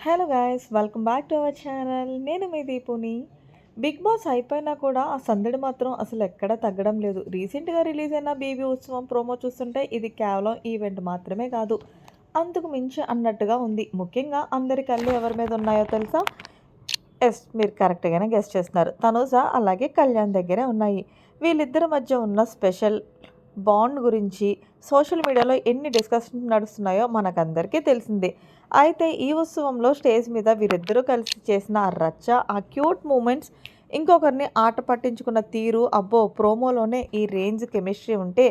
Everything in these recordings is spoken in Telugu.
Hello guys, welcome back to our channel. నేను మీ దీపుని. బిగ్ బాస్ అయిపోయినా కూడా ఆ సందడి మాత్రం అసలు ఎక్కడా తగ్గడం లేదు. రీసెంట్గా రిలీజ్ అయిన బీబీ ఉత్సవం ప్రోమో చూస్తుంటే ఇది కేవలం ఈవెంట్ మాత్రమే కాదు, అంతకు మించి అన్నట్టుగా ఉంది. ముఖ్యంగా అందరి కళ్ళు ఎవరి మీద ఉన్నాయో తెలుసా? ఎస్, మీరు కరెక్ట్గానే గెస్ట్ చేస్తున్నారు. తనూజ అలాగే కళ్యాణ్ దగ్గరే ఉన్నాయి. వీళ్ళిద్దరి మధ్య ఉన్న స్పెషల్ బాండ్ గురించి సోషల్ మీడియాలో ఎన్ని డిస్కషన్స్ నడుస్తున్నాయో మనకందరికీ తెలిసిందే. అయితే ఈ ఉత్సవంలో స్టేజ్ మీద వీరిద్దరూ కలిసి చేసిన ఆ రచ్చ, ఆ క్యూట్ మూమెంట్స్, ఇంకొకరిని ఆట పట్టించుకున్న తీరు, అబ్బో ప్రోమోలోనే ఈ రేంజ్ కెమిస్ట్రీ ఉంటే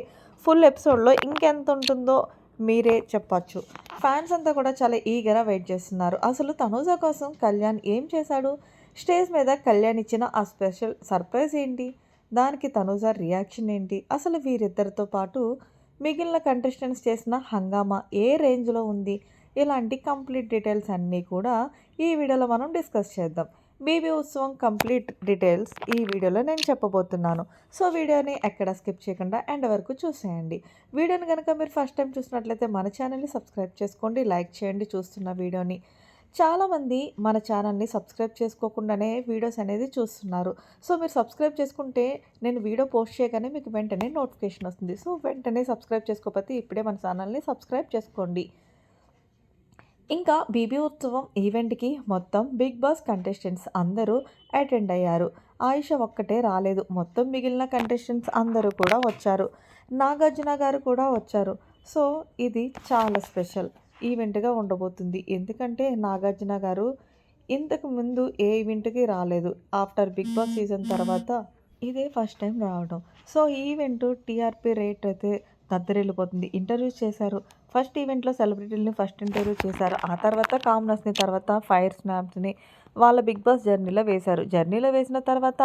ఫుల్ ఎపిసోడ్లో ఇంకెంత ఉంటుందో మీరే చెప్పచ్చు. ఫ్యాన్స్ అంతా కూడా చాలా ఈగరా వెయిట్ చేస్తున్నారు. అసలు తనూజ కోసం కళ్యాణ్ ఏం చేశాడు? స్టేజ్ మీద కళ్యాణ్ ఇచ్చిన ఆ స్పెషల్ సర్ప్రైజ్ ఏంటి? దానికి తనూజ రియాక్షన్ ఏంటి? అసలు వీరిద్దరితో పాటు మిగిలిన కంటెస్టెంట్స్ చేసిన హంగామా ఏ రేంజ్లో ఉంది? ఇలాంటి కంప్లీట్ డీటెయిల్స్ అన్నీ కూడా ఈ వీడియోలో మనం డిస్కస్ చేద్దాం. బీబీ ఉత్సవం కంప్లీట్ డీటెయిల్స్ ఈ వీడియోలో నేను చెప్పబోతున్నాను. సో వీడియోని ఎక్కడ స్కిప్ చేయకుండా ఎండ్ వరకు చూసేయండి. వీడియోని కనుక మీరు ఫస్ట్ టైం చూసినట్లయితే మన ఛానల్ని సబ్స్క్రైబ్ చేసుకోండి, లైక్ చేయండి చూస్తున్న వీడియోని. చాలామంది మన ఛానల్ని సబ్స్క్రైబ్ చేసుకోకుండానే వీడియోస్ అనేది చూస్తున్నారు. సో మీరు సబ్స్క్రైబ్ చేసుకుంటే నేను వీడియో పోస్ట్ చేయగానే మీకు వెంటనే నోటిఫికేషన్ వస్తుంది. సో వెంటనే సబ్స్క్రైబ్ చేసుకోకపోతే ఇప్పుడే మన ఛానల్ని సబ్స్క్రైబ్ చేసుకోండి. ఇంకా బీబీ ఉత్సవం ఈవెంట్కి మొత్తం బిగ్ బాస్ కంటెస్టెంట్స్ అందరూ అటెండ్ అయ్యారు. ఆయిష ఒక్కటే రాలేదు, మొత్తం మిగిలిన కంటెస్టెంట్స్ అందరూ కూడా వచ్చారు. నాగార్జున గారు కూడా వచ్చారు. సో ఇది చాలా స్పెషల్ ఈవెంట్గా ఉండబోతుంది. ఎందుకంటే నాగార్జున గారు ఇంతకు ముందు ఏ ఈవెంట్కి రాలేదు. ఆఫ్టర్ బిగ్ బాస్ సీజన్ తర్వాత ఇదే ఫస్ట్ టైం రావడం. సో ఈ ఈవెంట్ టీఆర్పీ రేట్ అయితే దద్దరిల్లిపోతుంది. ఇంటర్వ్యూస్ చేశారు. ఫస్ట్ ఈవెంట్‌లో సెలబ్రిటీలని ఫస్ట్ ఇంటర్వ్యూ చేశారు. ఆ తర్వాత కామనర్స్‌ని, తర్వాత ఫైర్ స్నాప్స్‌ని వాళ్ళ బిగ్ బాస్ జర్నీలో వేశారు. జర్నీలో వేసిన తర్వాత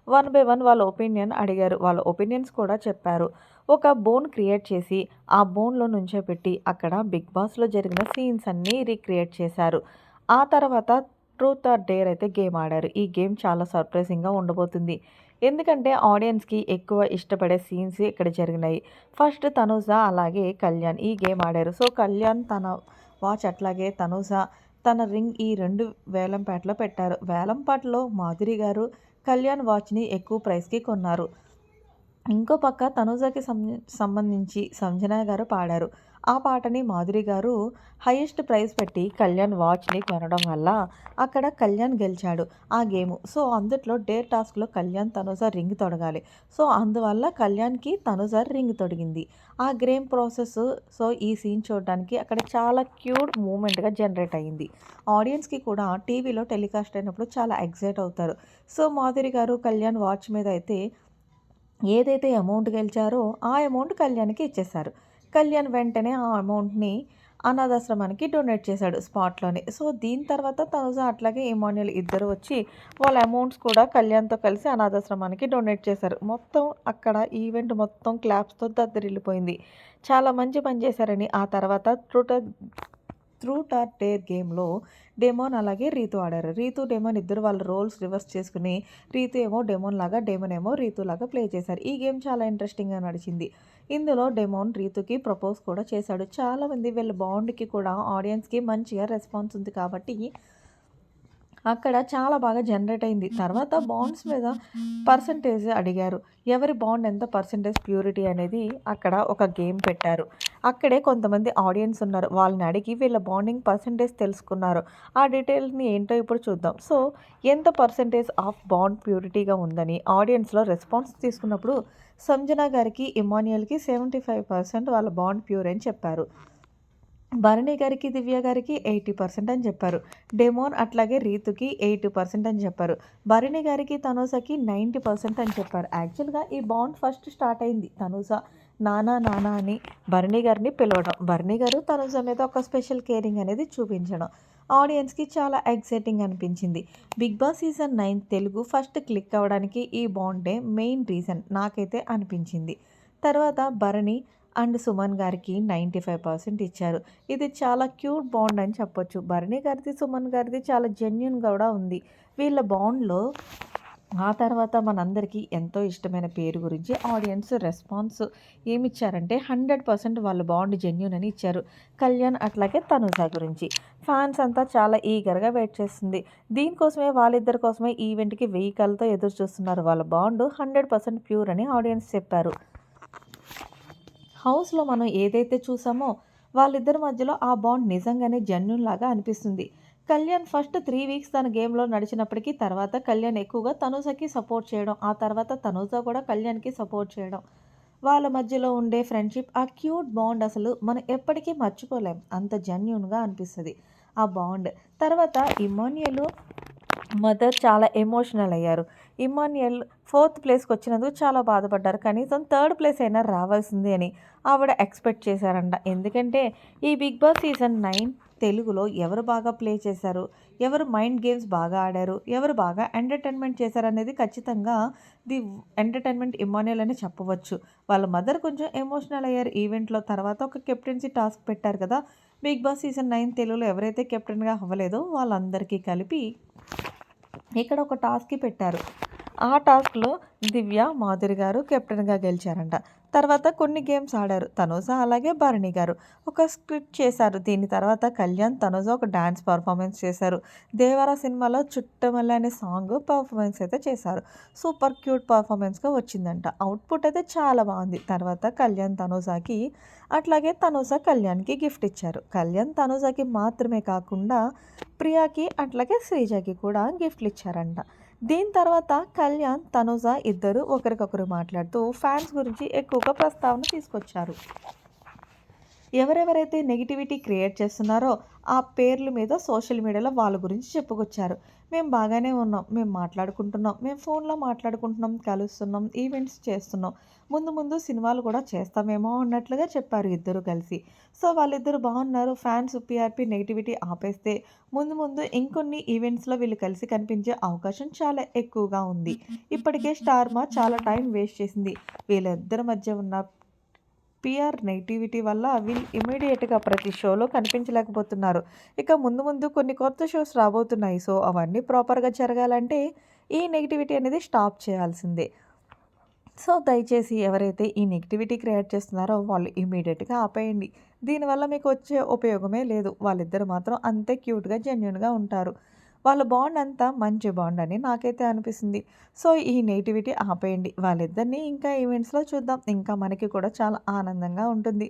వన్ బై వన్ వాళ్ళ ఒపీనియన్ అడిగారు. వాళ్ళ ఒపీనియన్స్ కూడా చెప్పారు. ఒక బోన్ క్రియేట్ చేసి ఆ బోన్‌లో నుంచోబెట్టి అక్కడ బిగ్ బాస్‌లో జరిగిన సీన్స్ అన్నీ రీక్రియేట్ చేశారు. ఆ తర్వాత ట్రూత్ ఆర్ డేర్ అయితే గేమ్ ఆడారు. ఈ గేమ్ చాలా సర్ప్రైజింగ్‌గా ఉండబోతుంది. ఎందుకంటే ఆడియన్స్‌కి ఎక్కువ ఇష్టపడే సీన్స్ ఇక్కడ జరిగినాయి. ఫస్ట్ తనూజ అలాగే కళ్యాణ్ ఈ గేమ్ ఆడారు. సో కళ్యాణ్ తన వాచ్ అట్లాగే తనూజ తన రింగ్ ఈ 2 వేలంపాటలో పెట్టారు. వేలంపాటలో మాధురి గారు కళ్యాణ్ వాచ్‌ని ఎక్కువ ప్రైస్‌కి కొన్నారు. ఇంకో పక్క తనూజకి సంబంధించి సంజన గారు పాడారు. ఆ పాటని మాధురి గారు హైయెస్ట్ ప్రైజ్ పెట్టి కళ్యాణ్ వాచ్‌ని కొనడం వల్ల అక్కడ కళ్యాణ్ గెలిచాడు ఆ గేము. సో అందుట్లో డేర్ టాస్క్‌లో కళ్యాణ్ తనూజ రింగ్ తొడగాలి. సో అందువల్ల కళ్యాణ్‌కి తనూజ రింగ్ తొడిగింది. ఆ గేమ్ ప్రాసెస్. సో ఈ సీన్ చూడడానికి అక్కడ చాలా క్యూట్ మూమెంట్‌గా జనరేట్ అయింది. ఆడియన్స్‌కి కూడా టీవీలో టెలికాస్ట్ అయినప్పుడు చాలా ఎక్సైట్ అవుతారు. సో మాధురి గారు కళ్యాణ్ వాచ్ మీద అయితే ఏదైతే అమౌంట్ గెలిచారో ఆ అమౌంట్ కళ్యాణ్‌కి ఇచ్చేశారు. కళ్యాణ్ వెంటనే ఆ అమౌంట్‌ని అనాథాశ్రమానికి డొనేట్ చేశాడు స్పాట్‌లోనే. సో దీని తర్వాత తనుజ అట్లాగే ఇమాన్యుయల్ ఇద్దరు వచ్చి వాళ్ళ అమౌంట్స్ కూడా కళ్యాణ్‌తో కలిసి అనాథాశ్రమానికి డొనేట్ చేశారు. మొత్తం అక్కడ ఈవెంట్ మొత్తం క్లాప్స్‌తో దద్దరిల్లిపోయింది. చాలా మంచి పని చేశారని ఆ తర్వాత ట్రూత్ ఆర్ డేర్ గేమ్‌లో డెమోన్ అలాగే రీతు ఆడారు. రీతు, డెమోన్ ఇద్దరు వాళ్ళ రోల్స్ రివర్స్ చేసుకుని రీతు ఏమో డెమోన్ లాగా, డెమోన్ ఏమో రీతు లాగా ప్లే చేశారు. ఈ గేమ్ చాలా ఇంట్రెస్టింగ్‌గా నడిచింది. ఇందులో డెమోన్ రీతుకి ప్రపోజ్ కూడా చేశాడు. చాలామంది వీళ్ళ బాండ్‌కి కూడా ఆడియన్స్‌కి మంచిగా రెస్పాన్స్ ఉంది కాబట్టి అక్కడ చాలా బాగా జనరేట్ అయింది. తర్వాత బాండ్స్ మీద పర్సంటేజ్ అడిగారు. ఎవరి బాండ్ ఎంత పర్సంటేజ్ ప్యూరిటీ అనేది అక్కడ ఒక గేమ్ పెట్టారు. అక్కడే కొంతమంది ఆడియన్స్ ఉన్నారు. వాళ్ళని అడిగి వీళ్ళ బాండింగ్ పర్సంటేజ్ తెలుసుకున్నారు. ఆ డీటెయిల్స్‌ని ఏంటో ఇప్పుడు చూద్దాం. సో ఎంత పర్సంటేజ్ ఆఫ్ బాండ్ ప్యూరిటీగా ఉందని ఆడియన్స్‌లో రెస్పాన్స్ తీసుకున్నప్పుడు సంజన గారికి, ఇమాన్యుయల్‌కి 75% వాళ్ళ బాండ్ ప్యూర్ అని చెప్పారు. భరణి గారికి, దివ్య గారికి 80% అని చెప్పారు. డెమోన్ అట్లాగే రీతుకి 80% అని చెప్పారు. భరణి గారికి, తనూజకి 90% అని చెప్పారు. యాక్చువల్‌గా ఈ బాండ్ ఫస్ట్ స్టార్ట్ అయింది. తనూజ నాన్న నాన్న అని భరణి గారిని పిలవడం. భరణి గారు తనూజ మీద ఒక స్పెషల్ కేరింగ్ అనేది చూపించడం. ఆడియన్స్‌కి చాలా ఎక్సైటింగ్ అనిపించింది. Bigg Boss season 9 Telugu first click అవ్వడానికి ఈ బాండే మెయిన్ రీజన్ నాకైతే అనిపించింది. తర్వాత భరణి అండ్ సుమన్ గారికి 95% ఇచ్చారు. ఇది చాలా క్యూట్ బాండ్ అని చెప్పొచ్చు. భరణి గారిది, సుమన్ గారిది చాలా జెన్యూన్ కూడా ఉంది. వీళ్ళ బాండ్‌లో ఆ తర్వాత మనందరికీ ఎంతో ఇష్టమైన పేరు గురించి ఆడియన్స్ రెస్పాన్స్ ఏమిచ్చారంటే 100% వాళ్ళ బాండ్ జెన్యూన్ అని ఇచ్చారు. కళ్యాణ్ అట్లాగే తనుజ గురించి. ఫ్యాన్స్ అంతా చాలా ఈగర్‌గా వెయిట్ చేస్తుంది. దీనికోసమే వాళ్ళిద్దరి కోసమే ఈవెంట్‌కి 1000 కళ్ళతో ఎదురు చూస్తున్నారు. వాళ్ళ బాండ్ 100% ప్యూర్ అని ఆడియన్స్ చెప్పారు. హౌస్‌లో మనం ఏదైతే చూసామో వాళ్ళిద్దరి మధ్యలో ఆ బాండ్ నిజంగానే జెన్యూన్ లాగా అనిపిస్తుంది. కళ్యాణ్ ఫస్ట్ 3 వీక్స్ తన గేమ్‌లో నడిచినప్పటికీ తర్వాత కళ్యాణ్ ఎక్కువగా తనూజకి సపోర్ట్ చేయడం. ఆ తర్వాత తనూజ కూడా కళ్యాణ్‌కి సపోర్ట్ చేయడం. వాళ్ళ మధ్యలో ఉండే ఫ్రెండ్‌షిప్ ఆ క్యూట్ బాండ్ అసలు మనం ఎప్పటికీ మర్చిపోలేం. అంత జెన్యూన్‌గా అనిపిస్తది ఆ బాండ్. తర్వాత ఇమాన్యుయల్ మదర్ చాలా ఎమోషనల్ అయ్యారు. ఇమ్మాన్యుయల్ 4థ్ ప్లేస్‌కొచ్చినందుకు చాలా బాధపడ్డారు. కనీసం థర్డ్ ప్లేస్ అయినా రావాల్సింది అని ఆవిడ ఎక్స్‌పెక్ట్ చేశారంట. ఎందుకంటే ఈ 'బిగ్ బాస్' సీజన్ 9 తెలుగులో ఎవరు బాగా ప్లే చేశారు, ఎవరు మైండ్ గేమ్స్ బాగా ఆడారు, ఎవరు బాగా ఎంటర్‌టైన్‌మెంట్ చేశారనేది ఖచ్చితంగా ది ఎంటర్‌టైన్‌మెంట్ ఇమ్మాన్యుయల్ అని చెప్పవచ్చు. వాళ్ళ మదర్ కొంచెం ఎమోషనల్ అయ్యారు ఈవెంట్‌లో. తర్వాత ఒక కెప్టెన్సీ టాస్క్ పెట్టారు కదా! 'బిగ్ బాస్' సీజన్ 9 తెలుగులో ఎవరైతే కెప్టెన్‌గా అవ్వలేదో వాళ్ళందరికీ కలిపి ఇక్కడ ఒక టాస్క్‌కి పెట్టారు. ఆ టాస్క్‌లో దివ్య, మాధురి గారు కెప్టెన్‌గా గెలిచారంట. తర్వాత కొన్ని గేమ్స్ ఆడారు. తనూజ అలాగే భరణి గారు. ఒక స్క్రిప్ట్ చేశారు. దీని తర్వాత కళ్యాణ్, తనూజ ఒక డాన్స్ పర్ఫార్మెన్స్ చేశారు. 'దేవర' సినిమాలో 'చుట్టమల్లె' అనే సాంగ్ పర్ఫార్మెన్స్ అయితే చేశారు. సూపర్ క్యూట్ పర్ఫార్మెన్స్‌గా వచ్చిందంట. అవుట్‌పుట్ అయితే చాలా బాగుంది. తర్వాత కళ్యాణ్ తనూజకి అట్లాగే తనూజ కళ్యాణ్‌కి గిఫ్ట్ ఇచ్చారు. కళ్యాణ్ తనూజకి మాత్రమే కాకుండా ప్రియాకి అట్లాగే శ్రీజకి కూడా గిఫ్ట్‌లు ఇచ్చారంట. దీని తర్వాత కళ్యాణ్, తనూజ ఇద్దరు ఒకరికొకరు మాట్లాడుతూ ఫ్యాన్స్ గురించి ఎక్కువగా ప్రస్తావన తీసుకొచ్చారు. ఎవరెవరైతే నెగటివిటీ క్రియేట్ చేస్తున్నారో ఆ పేర్ల మీద సోషల్ మీడియాలో వాళ్ళ గురించి చెప్పుకొచ్చారు. మేము బాగానే ఉన్నాం. మేము మాట్లాడుకుంటున్నాం. మేము ఫోన్‌లో మాట్లాడుకుంటున్నాం, కలుస్తున్నాం, ఈవెంట్స్ చేస్తున్నాం. ముందు ముందు సినిమాలు కూడా చేస్తామేమో అన్నట్లుగా చెప్పారు ఇద్దరు కలిసి. సో, వాళ్ళిద్దరూ బాగున్నారు. ఫ్యాన్స్ పీఆర్‌పీ నెగటివిటీ ఆపేస్తే ముందు ముందు ఇంకొన్ని ఈవెంట్స్‌లో వీళ్ళు కలిసి కనిపించే అవకాశం చాలా ఎక్కువగా ఉంది. ఇప్పటికే స్టార్మా చాలా టైం వేస్ట్ చేసింది. వీళ్ళిద్దరి మధ్య ఉన్న పీఆర్ నెగటివిటీ వల్ల వీళ్ళు ఇమ్మీడియేట్‌గా ప్రతి షోలో కనిపించలేకపోతున్నారు. ఇక ముందు ముందు కొన్ని కొత్త షోస్ రాబోతున్నాయి. సో, అవన్నీ ప్రాపర్‌గా జరగాలంటే ఈ నెగటివిటీ అనేది స్టాప్ చేయాల్సిందే. సో, దయచేసి ఎవరైతే ఈ నెగటివిటీ క్రియేట్ చేస్తున్నారో వాళ్ళు ఇమ్మీడియేట్‌గా ఆపేయండి. దీనివల్ల మీకు వచ్చే ఉపయోగమే లేదు. వాళ్ళిద్దరు మాత్రం అంతే క్యూట్‌గా, జెన్యూన్‌గా ఉంటారు. వాళ్ళ బాండ్ అంతా మంచి బాండ్ అని నాకైతే అనిపిస్తుంది. సో, ఈ నెగటివిటీ ఆపేయండి. వాళ్ళిద్దరిని ఇంకా ఈవెంట్స్‌లో చూద్దాం. ఇంకా మనకి కూడా చాలా ఆనందంగా ఉంటుంది.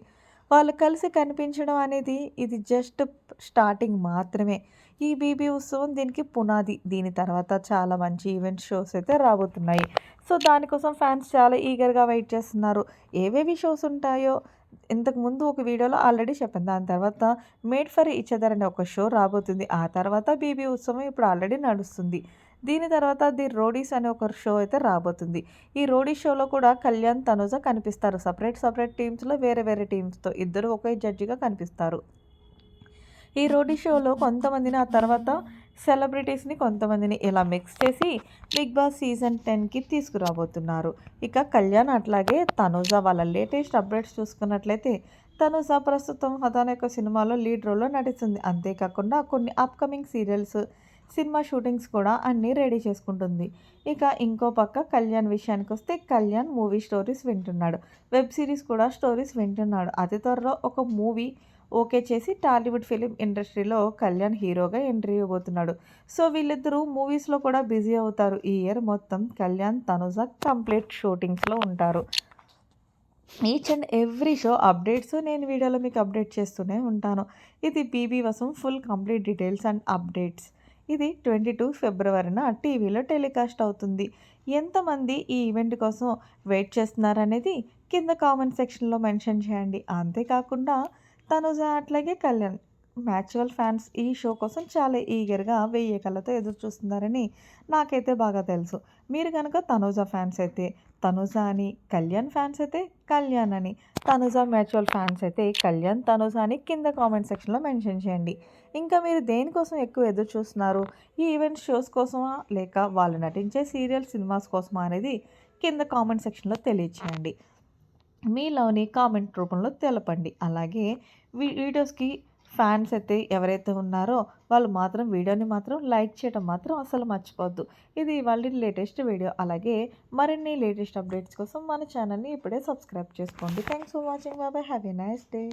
వాళ్ళు కలిసి కనిపించడం అనేది ఇది జస్ట్ స్టార్టింగ్ మాత్రమే. ఈ బీబీ ఉత్సవం దీనికి పునాది. దీని తర్వాత చాలా మంచి ఈవెంట్ షోస్ అయితే రాబోతున్నాయి. సో, దానికోసం ఫ్యాన్స్ చాలా ఈగర్‌గా వెయిట్ చేస్తున్నారు. ఏవేవి షోస్ ఉంటాయో ఇంతకుముందు ఒక వీడియోలో ఆల్రెడీ చెప్పాను. దాని తర్వాత 'మేడ్ ఫర్ ఈచ్ అదర్' అనే ఒక షో రాబోతుంది. ఆ తర్వాత 'బీబీ ఉత్సవం' ఇప్పుడు ఆల్రెడీ నడుస్తుంది. దీని తర్వాత 'ది రోడీస్' అనే ఒక షో అయితే రాబోతుంది. ఈ రోడీ షోలో కూడా కళ్యాణ్, తనుజ కనిపిస్తారు. సెపరేట్ టీమ్స్‌లో వేరే వేరే టీమ్స్‌తో ఇద్దరు ఒకే జడ్జిగా కనిపిస్తారు. ఈ రోడీ షోలో కొంతమందిని ఆ తర్వాత సెలబ్రిటీస్‌ని కొంతమందిని ఇలా మిక్స్ చేసి 'బిగ్ బాస్' సీజన్ 10కి తీసుకురాబోతున్నారు. ఇక కళ్యాణ్ అట్లాగే తనూజ వాళ్ళ లేటెస్ట్ అప్డేట్స్ చూసుకున్నట్లయితే తనూజ ప్రస్తుతం 'హథాన్' యొక్క సినిమాలో లీడ్ రోల్‌లో నటిస్తుంది. అంతేకాకుండా కొన్ని అప్‌కమింగ్ సీరియల్స్, సినిమా షూటింగ్స్ కూడా అన్నీ రెడీ చేసుకుంటుంది. ఇక ఇంకో పక్క కళ్యాణ్ విషయానికొస్తే కళ్యాణ్ మూవీ స్టోరీస్ వింటున్నాడు. వెబ్ సిరీస్ కూడా స్టోరీస్ వింటున్నాడు. అతి త్వరలో ఒక మూవీ ఓకే చేసి టాలీవుడ్ ఫిలిం ఇండస్ట్రీలో కళ్యాణ్ హీరోగా ఎంట్రీ ఇవ్వబోతున్నాడు. సో, వీళ్ళిద్దరూ మూవీస్‌లో కూడా బిజీ అవుతారు. ఈ ఇయర్ మొత్తం కళ్యాణ్, తనుజ కంప్లీట్ షూటింగ్స్‌లో ఉంటారు. Each and every show updates నేను వీడియోలో మీకు అప్డేట్ చేస్తూనే ఉంటాను. ఇది బీబీ వసం full complete details and updates. ఇది 22 ఫిబ్రవరిన టీవీలో టెలికాస్ట్ అవుతుంది. ఎంతమంది ఈ ఈవెంట్ కోసం వెయిట్ చేస్తున్నారనేది కింద కామెంట్ సెక్షన్‌లో మెన్షన్ చేయండి. అంతేకాకుండా తనుజ అట్లాగే కళ్యాణ్ మ్యాచువల్ ఫ్యాన్స్ ఈ షో కోసం చాలా ఈగర్‌గా వెయ్యి కళ్ళతో ఎదురు చూస్తున్నారని నాకైతే బాగా తెలుసు. మీరు గనక తనూజ ఫ్యాన్స్ అయితే తనూజ అని, కళ్యాణ్ ఫ్యాన్స్ అయితే కళ్యాణ్ అని, తనూజ మ్యాచువల్ ఫ్యాన్స్ అయితే కళ్యాణ్, తనూజ అని కింద కామెంట్ సెక్షన్‌లో మెన్షన్ చేయండి. ఇంకా మీరు దేనికోసం ఎక్కువ ఎదురు చూస్తున్నారు? ఈ ఈవెంట్ షోస్ కోసమా? లేక వాళ్ళు నటించే సీరియల్, సినిమాస్ కోసమా అనేది కింద కామెంట్ సెక్షన్‌లో తెలియచేయండి. మీ లవ్‌ని కామెంట్ రూపంలో తెలపండి. అలాగే వీడియోస్‌కి ఫ్యాన్స్ అయితే ఎవరైతే ఉన్నారో వాళ్ళు మాత్రం వీడియోని మాత్రం లైక్ చేయడం మాత్రం అస్సలు మర్చిపోవద్దు. ఇది ఇవాల్టి లేటెస్ట్ వీడియో. అలాగే మరిన్ని లేటెస్ట్ అప్డేట్స్ కోసం మన ఛానల్‌ని ఇప్పుడే సబ్స్క్రైబ్ చేసుకోండి. Thanks for watching. By by. Have a nice day.